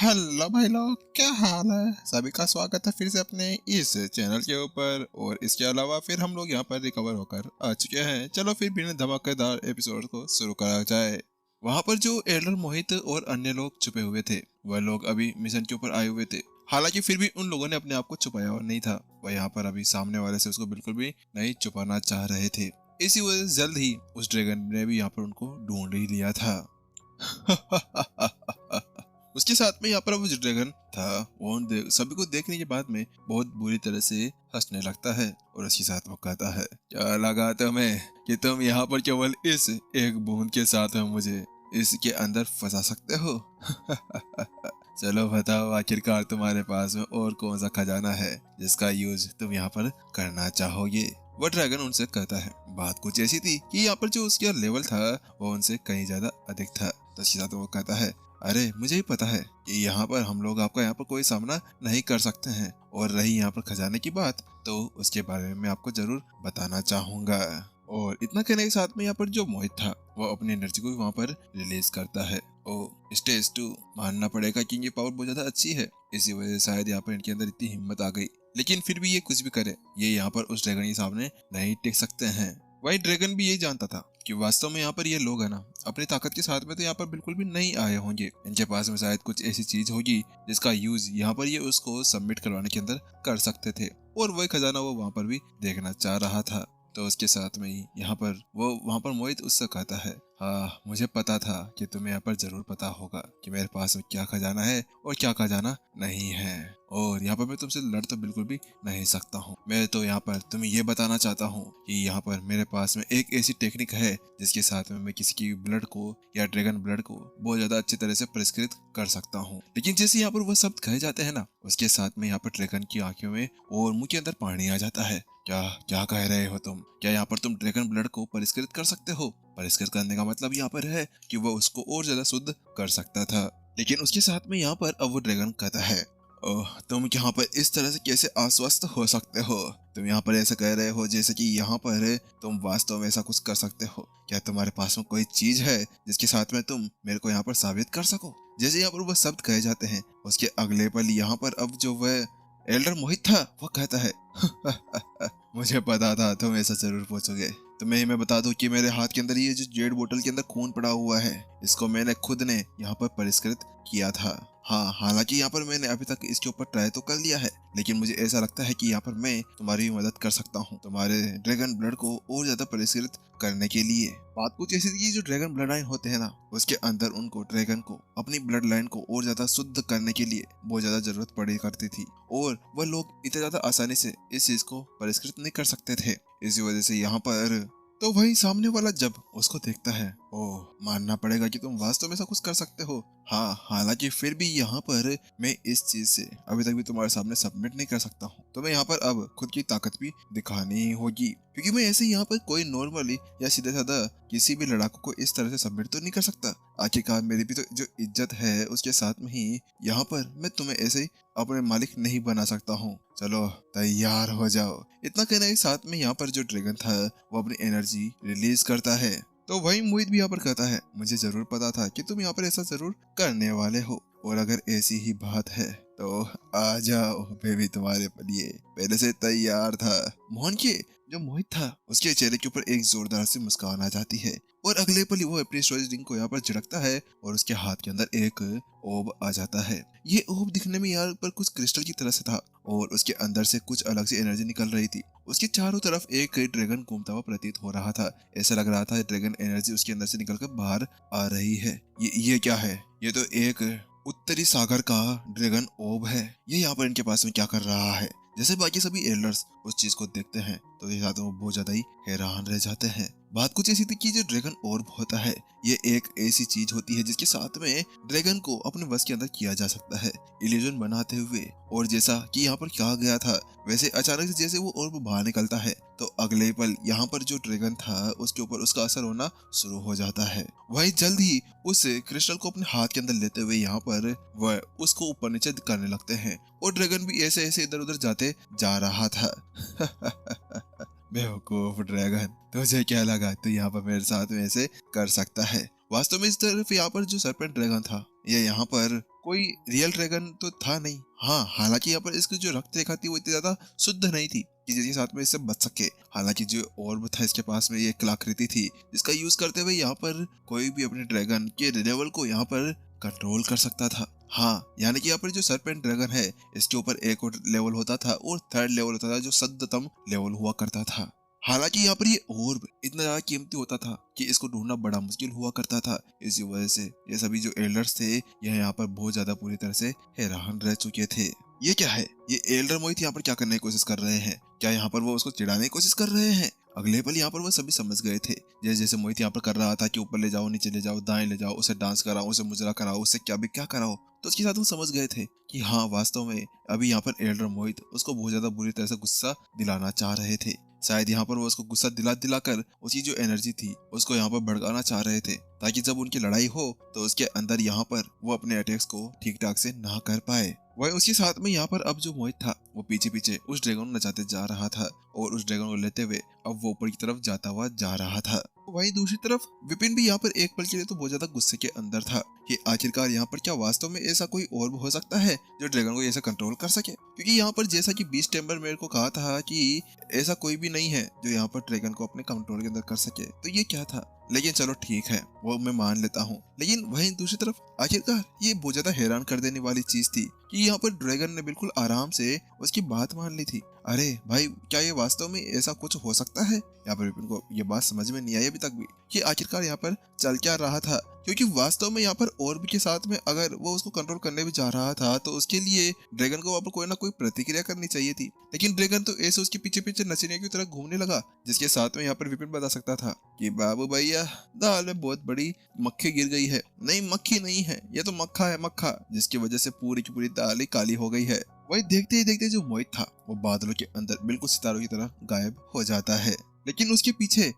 Hello भाई लोग, क्या हाल है। सभी का स्वागत है फिर से अपने इस चैनल के ऊपर। और इसके अलावा फिर हम लोग यहाँ पर रिकवर होकर आ चुके हैं। चलो फिर बिना धमाकेदार एपिसोड को शुरू करा जाए। वहाँ पर जो एल्डर मोहित और अन्य लोग छुपे हुए थे, वह लोग अभी मिशन के ऊपर आए हुए थे। हालांकि फिर भी उन लोगों ने अपने आप को छुपाया हुआ नहीं था। वह यहाँ पर अभी सामने वाले से उसको बिल्कुल भी नहीं छुपाना चाह रहे थे। इसी वजह से जल्द ही उस ड्रैगन ने भी यहाँ पर उनको ढूंढ ही लिया था। उसके साथ में यहाँ पर वो जो ड्रैगन था, वो सभी को देखने के बाद में बहुत बुरी तरह से हंसने लगता है। और उसके साथ वो कहता है, क्या लगा तुम्हें कि तुम यहाँ पर केवल इस एक बूंद के साथ में मुझे इसके अंदर फंसा सकते हो। चलो बताओ, आखिरकार तुम्हारे पास में और कौन सा खजाना है जिसका यूज तुम यहाँ पर करना चाहोगे। वो ड्रैगन उनसे कहता है। बात कुछ ऐसी थी कि यहाँ पर जो उसका लेवल था वो उनसे कहीं ज्यादा अधिक था। तो इसके साथ वो कहता है, अरे मुझे ही पता है कि यहाँ पर हम लोग आपका यहाँ पर कोई सामना नहीं कर सकते हैं। और रही यहाँ पर खजाने की बात, तो उसके बारे में मैं आपको जरूर बताना चाहूंगा। और इतना कहने के साथ में यहाँ पर जो मोहित था, वो अपनी एनर्जी को वहाँ पर रिलीज करता है। ओ स्टेज 2 मानना पड़ेगा कि ये पावर बहुत ज्यादा अच्छी है। इसी वजह से शायद यहाँ पर इनके अंदर इतनी हिम्मत आ गई। लेकिन फिर भी ये कुछ भी करे, ये यहाँ पर उस ड्रैगन के सामने नहीं टिक सकते हैं। वही ड्रैगन भी यही जानता था कि वास्तव में यहाँ पर ये लोग है ना, अपनी ताकत के साथ में तो यहाँ पर बिल्कुल भी नहीं आए होंगे। इनके पास में शायद कुछ ऐसी चीज होगी जिसका यूज यहाँ पर ये उसको सबमिट करवाने के अंदर कर सकते थे। और वही खजाना वो वहाँ पर भी देखना चाह रहा था। तो उसके साथ में ही यहाँ पर वो वहाँ पर मोहित उससे कहता है, हाँ मुझे पता था कि तुम्हें यहाँ पर जरूर पता होगा कि मेरे पास में क्या खजाना है और क्या खजाना नहीं है। और यहाँ पर मैं तुमसे लड़ तो बिल्कुल भी नहीं सकता हूँ। मैं तो यहाँ पर तुम्हें ये बताना चाहता हूँ कि यहाँ पर मेरे पास में एक ऐसी टेक्निक है जिसके साथ में मैं किसी की ब्लड को या ड्रैगन ब्लड को बहुत ज्यादा अच्छी तरह से परिष्कृत कर सकता हूँ। लेकिन जैसे यहाँ पर वो शब्द कहे जाते हैं ना, उसके साथ में यहाँ पर ड्रैगन की आंखों में और मुंह के अंदर पानी आ जाता है। क्या क्या कह रहे हो तुम? क्या यहाँ पर तुम ड्रैगन ब्लड को परिष्कृत कर सकते हो? परिष्कृत करने का मतलब यहाँ पर है कि वह उसको और ज्यादा शुद्ध कर सकता था। लेकिन उसके साथ में यहाँ पर अब वो ड्रैगन कहता है, ओह तुम यहाँ पर इस तरह से कैसे आश्वस्त हो सकते हो? तुम यहाँ पर ऐसा कह रहे हो जैसे कि यहाँ पर तुम वास्तव में ऐसा कुछ कर सकते हो। क्या तुम्हारे पास में कोई चीज है जिसके साथ में तुम मेरे को यहाँ पर साबित कर सको? जैसे यहाँ पर वह शब्द कहे जाते हैं, उसके अगले पल यहाँ पर अब जो वह एल्डर मोहित था वो कहता है, मुझे पता था तुम ऐसा जरूर पूछोगे। तुम्हें मैं बता दूं कि मेरे हाथ के अंदर ये जो जेड बोतल के अंदर खून पड़ा हुआ है, इसको मैंने खुद ने यहाँ पर परिष्कृत किया था। हाँ हालांकि यहाँ पर मैंने अभी तक इसके ऊपर ट्राई तो कर लिया है, लेकिन मुझे ऐसा लगता है कि यहाँ पर मैं तुम्हारी भी मदद कर सकता हूँ तुम्हारे ड्रैगन ब्लड को और ज्यादा परिष्कृत करने के लिए। बात कुछ ऐसी थी कि जो ड्रैगन ब्लड लाइन होते हैं ना, उसके अंदर उनको ड्रैगन को अपनी ब्लड लाइन को और ज्यादा शुद्ध करने के लिए बहुत ज्यादा जरूरत पड़ी करती थी। और वह लोग इतने ज्यादा आसानी से इस चीज को परिष्कृत नहीं कर सकते थे। इसी वजह से यहाँ पर तो वही सामने वाला जब उसको देखता है, ओह मानना पड़ेगा कि तुम वास्तव में ऐसा कुछ कर सकते हो। हाँ हालांकि फिर भी यहाँ पर मैं इस चीज से अभी तक भी तुम्हारे सामने सबमिट नहीं कर सकता हूँ। तो मैं यहाँ पर अब खुद की ताकत भी दिखानी होगी, क्योंकि मैं ऐसे यहाँ पर कोई नॉर्मली या सीधा साधा किसी भी लड़ाकू को इस तरह से सबमिट तो नहीं कर सकता। आखिरकार मेरी भी तो जो इज्जत है उसके साथ में ही यहाँ पर मैं तुम्हें ऐसे ही अपने मालिक नहीं बना सकता हूँ। चलो तैयार हो जाओ। इतना कहने के साथ में यहाँ पर जो ड्रैगन था वो अपनी एनर्जी रिलीज करता है। तो वही मोहित भी यहाँ पर कहता है, मुझे जरूर पता था कि तुम यहाँ पर ऐसा जरूर करने वाले हो। और अगर ऐसी ही बात है तो आ जाओ, मैं भी तुम्हारे लिए पहले से तैयार था। मोहन के जो मोहित था उसके चेहरे के ऊपर एक जोरदार सी मुस्कान आ जाती है। और अगले पल ही वो अपनी स्टोरेज रिंग को यहाँ पर झड़कता है और उसके हाथ के अंदर एक ओब आ जाता है। ये ओब दिखने में यहाँ पर कुछ क्रिस्टल की तरह से था और उसके अंदर से कुछ अलग सी एनर्जी निकल रही थी। उसके चारों तरफ एक ड्रैगन घूमता हुआ प्रतीत हो रहा था। ऐसा लग रहा था ड्रैगन एनर्जी उसके अंदर से निकलकर बाहर आ रही है। ये क्या है? ये तो एक उत्तरी सागर का ड्रैगन ओब है। ये यहाँ पर इनके पास में क्या कर रहा है? जैसे बाकी सभी एल्डर्स उस चीज को देखते हैं तो ये साथ में वो बहुत ज्यादा ही हैरान रह जाते हैं। बात कुछ ऐसी थी कि जो ड्रैगन ऑर्ब होता है ये एक ऐसी चीज होती है जिसके साथ में ड्रैगन को अपने बस के अंदर किया जा सकता है इल्यूजन बनाते हुए। और जैसा कि यहाँ पर कहा गया था वैसे अचानक से जैसे वो ऑर्ब बाहर निकलता है तो अगले पल यहाँ पर जो ड्रैगन था उसके ऊपर उसका असर होना शुरू हो जाता है। वही जल्द ही उस क्रिस्टल को अपने हाथ के अंदर लेते हुए यहाँ पर वह उसको ऊपर नीचे करने लगते हैं और ड्रैगन भी ऐसे ऐसे इधर उधर जाते जा रहा था। बेवकूफ ड्रैगन, तुझे क्या लगा तू यहाँ पर मेरे साथ में ऐसे कर सकता है? वास्तव में इस तरफ यहाँ पर जो सरपेंट ड्रैगन था, ये यहाँ पर कोई रियल ड्रैगन तो था नहीं। हाँ, हालांकि यहाँ पर इसकी जो रक्त रेखा थी वो इतनी ज्यादा शुद्ध नहीं थी कि जिसके साथ में इससे बच सके। हालांकि जो ऑर्ब था इसके पास में, ये कलाकृति थी जिसका यूज करते हुए यहाँ पर कोई भी अपने ड्रैगन के लेवल को यहाँ पर कंट्रोल कर सकता था। हाँ, यानी कि यहाँ पर जो सरपेंट ड्रैगन है, इसके ऊपर एक और लेवल होता था और थर्ड लेवल होता था जो शुद्धतम लेवल हुआ करता था। हालांकि यहाँ पर ये ऑर्ब इतना ज्यादा कीमती होता था कि इसको ढूंढना बड़ा मुश्किल हुआ करता था। इसी वजह से ये सभी जो एल्डर्स थे, यह यहाँ पर बहुत ज्यादा पूरी तरह से हैरान रह चुके थे। ये क्या है? ये एल्डर मोहित यहाँ पर क्या करने की कोशिश कर रहे हैं? क्या यहाँ पर वो उसको चिढ़ाने की कोशिश कर रहे हैं? अगले पल यहाँ पर वो सभी समझ गए थे। जैसे जैसे मोहित यहाँ पर कर रहा था कि ऊपर ले जाओ, नीचे ले जाओ, दाएं ले जाओ, उसे डांस कराओ, उसे मुजरा कराओ, उससे क्या भी क्या कराओ, तो उसके साथ वो समझ गए थे कि हाँ, वास्तव में अभी यहाँ पर एल्डर मोहित उसको बहुत ज्यादा बुरी तरह से गुस्सा दिलाना चाह रहे थे। शायद यहाँ पर वो उसको गुस्सा दिला कर उसकी जो एनर्जी थी उसको यहाँ पर भड़काना चाह रहे थे, ताकि जब उनकी लड़ाई हो तो उसके अंदर यहाँ पर वो अपने अटैक्स को ठीक ठाक से ना कर पाए। वही उसके साथ में यहाँ पर अब जो मोहित था वो पीछे पीछे उस ड्रैगन को नचाते जा रहा था और उस ड्रैगन को लेते हुए अब वो ऊपर की तरफ जाता हुआ जा रहा था। वहीं दूसरी तरफ विपिन भी यहाँ पर एक पल के लिए तो बहुत ज्यादा गुस्से के अंदर था कि आखिरकार यहाँ पर क्या वास्तव में ऐसा कोई और हो सकता है जो ड्रैगन को ऐसा कंट्रोल कर सके, क्योंकि यहाँ पर जैसा कि बीस्ट टेम्बर मेरे को कहा था कि ऐसा कोई भी नहीं है जो यहाँ पर ड्रैगन को अपने कंट्रोल के अंदर कर सके, तो ये क्या था। लेकिन चलो ठीक है, वो मैं मान लेता हूँ। लेकिन वहीं दूसरी तरफ आखिरकार ये बहुत ज्यादा हैरान कर देने वाली चीज थी कि यहाँ पर ड्रैगन ने बिल्कुल आराम से उसकी बात मान ली थी। अरे भाई, क्या ये वास्तव में ऐसा कुछ हो सकता है? यहाँ पर विपिन को ये बात समझ में नहीं आई अभी तक भी कि आखिरकार यहाँ पर चल क्या रहा था, क्योंकि वास्तव में यहाँ पर ऑर्ब के साथ में अगर वो उसको कंट्रोल करने भी जा रहा था तो उसके लिए ड्रैगन को वहाँ पर कोई ना कोई प्रतिक्रिया करनी चाहिए थी। लेकिन ड्रैगन तो ऐसे उसके पीछे पीछे नचने की तरह घूमने लगा, जिसके साथ में यहाँ पर विपिन बता सकता था कि बाबू भैया, दाल में बहुत बड़ी मक्खी गिर गई है। नहीं, मक्खी नहीं है, ये तो मक्खा है, मक्खा, जिसकी वजह से पूरी की पूरी दाल ही काली हो गई है। वही देखते ही देखते जो मोहित था वो बादलों के अंदर बिल्कुल सितारों की तरह गायब हो जाता है। लेकिन उसके पीछे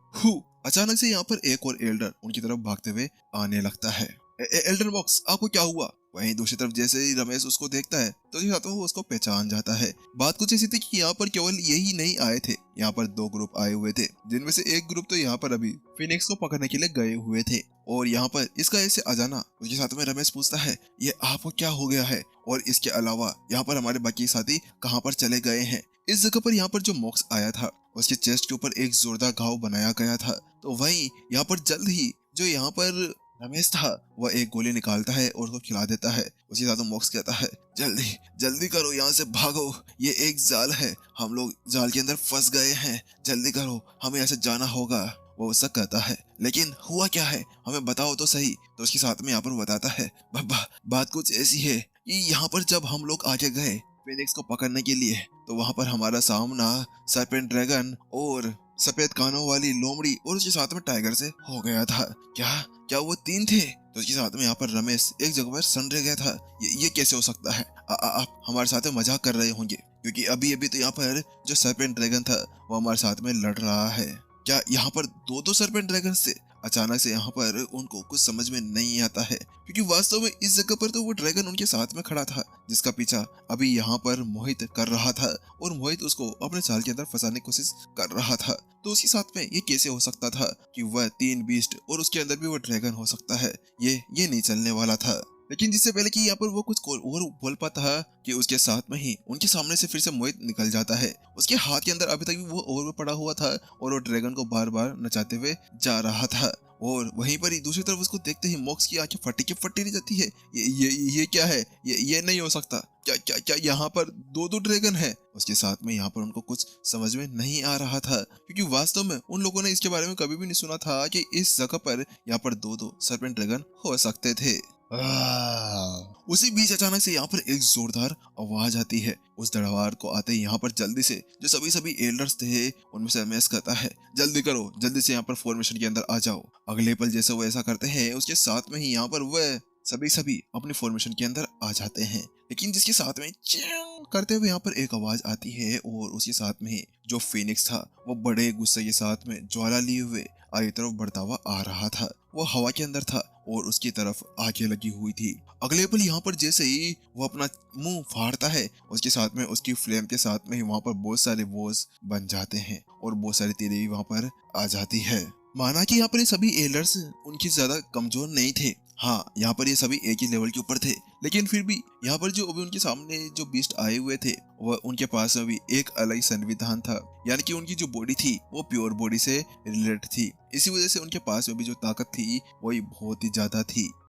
अचानक से यहाँ पर एक और एल्डर उनकी तरफ भागते हुए आने लगता है। एल्डर बॉक्स, आपको क्या हुआ? वहीं दूसरी तरफ जैसे ही रमेश उसको देखता है तो वो उसको पहचान जाता है। बात कुछ ऐसी थी कि यहाँ पर केवल यही नहीं आए थे, यहाँ पर दो ग्रुप आए हुए थे, जिनमें से एक ग्रुप तो यहाँ पर अभी फिनिक्स को पकड़ने के लिए गए हुए थे। और यहाँ पर इसका ऐसे आ जाना, उसके साथ में रमेश पूछता है ये आपको क्या हो गया है, और इसके अलावा यहाँ पर हमारे बाकी साथी कहाँ पर चले गए हैं। इस जगह पर यहाँ पर जो मॉक्स आया था उसके चेस्ट के ऊपर एक जोरदार घाव बनाया गया था। तो वहीं यहाँ पर जल्द ही जो यहाँ पर रमेश था वह एक गोली निकालता है और उसको खिला देता है। उसी साथ मॉक्स कहता है जल्दी जल्दी करो, यहाँ से भागो, ये एक जाल है, हम लोग जाल के अंदर फंस गए हैं, जल्दी करो, हमें यहाँ से जाना होगा। वो उससे कहता है लेकिन हुआ क्या है, हमें बताओ तो सही। तो उसके साथ में यहाँ पर बताता है बात कुछ ऐसी है कि यहाँ पर जब हम लोग आगे गए फिनिक्स को पकड़ने के लिए तो वहाँ पर हमारा सामना सरपेंट ड्रैगन और सफेद कानों वाली लोमड़ी और उसके साथ में टाइगर से हो गया था। क्या वो तीन थे? तो उसके साथ में यहाँ पर रमेश एक जगह पर सन रह गया था। ये कैसे हो सकता है? आप हमारे साथ में मजाक कर रहे होंगे, क्योंकि अभी अभी तो यहाँ पर जो सरपेंट ड्रैगन था वो हमारे साथ में लड़ रहा है। क्या यहाँ पर दो सरपेंट ड्रैगन थे? अचानक से यहाँ पर उनको कुछ समझ में नहीं आता है, क्योंकि वास्तव में इस जगह पर तो वो ड्रैगन उनके साथ में खड़ा था जिसका पीछा अभी यहाँ पर मोहित कर रहा था, और मोहित उसको अपने जाल के अंदर फंसाने की कोशिश कर रहा था। तो उसके साथ में ये कैसे हो सकता था कि वह तीन बीस्ट और उसके अंदर भी वो ड्रैगन हो सकता है? ये नहीं चलने वाला था। लेकिन जिससे पहले कि यहाँ पर वो कुछ और बोल पाता है कि उसके साथ में ही उनके सामने से फिर से मोहित निकल जाता है। उसके हाथ के अंदर अभी तक भी वो और पड़ा हुआ था और वो ड्रैगन को बार बार नचाते हुए जा रहा था। और वहीं पर ही दूसरी तरफ उसको देखते ही मॉक्स की आंखें फटी की फटी रह जाती है। ये क्या है? ये नहीं हो सकता। क्या यहाँ पर दो ड्रैगन है? उसके साथ में यहाँ पर उनको कुछ समझ में नहीं आ रहा था, क्योंकि वास्तव में उन लोगों ने इसके बारे में कभी भी नहीं सुना था कि इस जगह पर यहाँ पर दो सरपेंट ड्रैगन हो सकते थे। उसी बीच अचानक से यहाँ पर एक जोरदार आवाज आती है। उस दरबार को आते ही यहाँ पर जल्दी से जो सभी एल्डर्स थे उनमें से रमेश कहता है जल्दी करो, जल्दी से यहाँ पर फॉर्मेशन के अंदर आ जाओ। अगले पल जैसे वो ऐसा करते हैं उसके साथ में ही यहाँ पर वह सभी अपने फॉर्मेशन के अंदर आ जाते हैं। लेकिन जिसके साथ में चिंग करते हुए यहाँ पर एक आवाज आती है, और उसके साथ में ही जो फिनिक्स था वो बड़े गुस्से के साथ में ज्वाला लिए हुए आगे तरफ बढ़ता हुआ आ रहा था। वो हवा के अंदर था और उसकी तरफ आगे लगी हुई थी। अगले पल यहाँ पर जैसे ही वो अपना मुंह फाड़ता है उसके साथ में उसकी फ्लेम के साथ में ही वहाँ पर बहुत सारे वॉर्स बन जाते हैं और बहुत सारी तीरें भी वहाँ पर आ जाती है। माना कि यहाँ पर ये सभी एल्डर्स उनके ज्यादा कमजोर नहीं थे। हाँ, यहाँ पर ये सभी एक ही लेवल के ऊपर थे, लेकिन फिर भी यहाँ पर जो अभी उनके सामने जो बीस्ट आए हुए थे, वह उनके पास में भी एक अलग संविधान था। यानी कि उनकी जो बॉडी थी वो प्योर बॉडी से रिलेटेड थी। इसी वजह से उनके पास में भी जो ताकत थी वही बहुत ही ज्यादा थी।